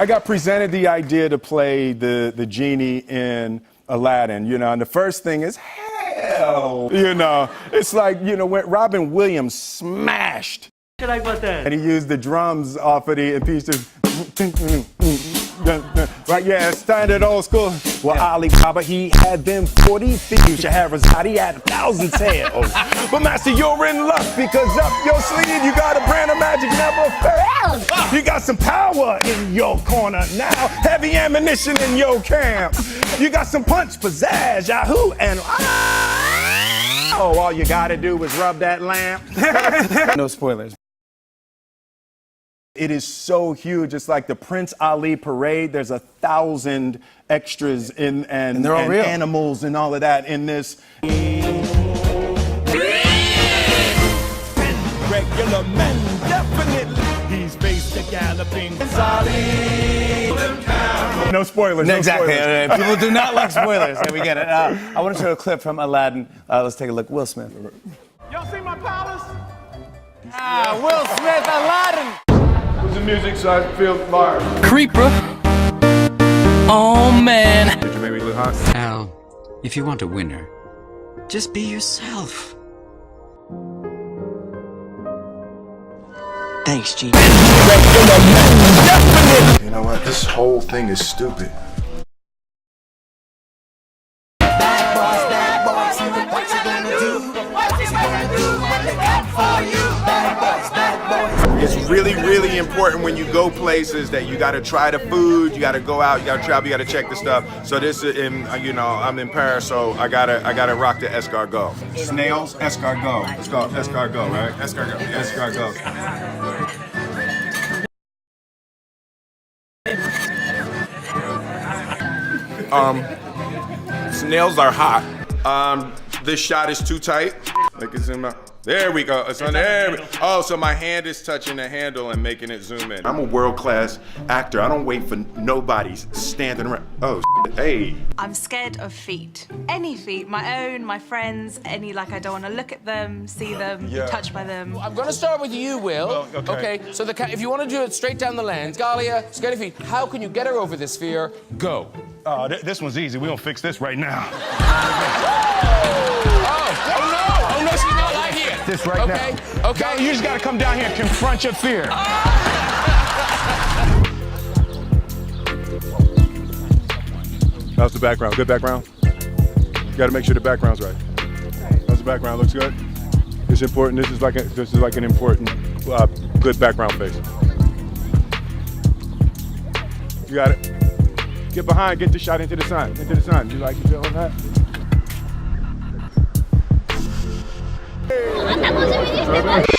I got presented the idea to play the genie in Aladdin, you know, and the first thing is, hell, you know, it's like, you know, when Robin Williams smashed. What do you like about that? And he used the drums off of the pieces. Right, yeah, standard old school. Well, Alibaba, he had them 40 thieves. Shahrazad, he had 1,000 tails. But master, you're in luck because up your sleeve, you got a brand of magic never fails. You got some power in your corner now. Heavy ammunition in your camp. You got some punch, pizzazz, yahoo, and oh, all you gotta do is rub that lamp. No spoilers. It is so huge. It's like the Prince Ali parade. There's 1,000 extras in and they're all real. Animals and all of that in this. Regular men, definitely. He's based the galloping. No spoilers. No Exactly. spoilers. People do not like spoilers. Yeah, we get it. I want to show a clip from Aladdin. Let's take a look. Will Smith. Y'all see my palace? Will Smith, Aladdin. The music, so I feel large. Creeper. Oh man. Did you make me look hot? Al, if you want a winner, just be yourself. Thanks, G. You know what? This whole thing is stupid. It's really, really important when you go places that you got to try the food, you got to go out, you got to travel, you got to check the stuff. So this is, you know, I'm in Paris, so I gotta rock the escargot. Snails, escargot. It's called escargot, right? Escargot. Escargot. Snails are hot. This shot is too tight. Make it zoom out. There we go. It's on there. Oh, so my hand is touching the handle and making it zoom in. I'm a world-class actor. I don't wait for nobody standing around. Oh, hey. I'm scared of feet. Any feet, my own, my friends, any, like I don't want to look at them, see them, be touched by them. I'm going to start with you, Will. Okay. So if you want to do it straight down the lens, Galia, scared of feet, how can you get her over this fear? Go. This one's easy. We're gonna fix this right now. Oh no, she's not right here. This right now. Okay. You just gotta come down here and confront your fear. How's the background? Good background? You gotta make sure the background's right. How's the background? Looks good? It's important. This is like an important, good background face. You got it. Get behind, get the shot into the sun. Into the sun. You like you feeling that? Hey.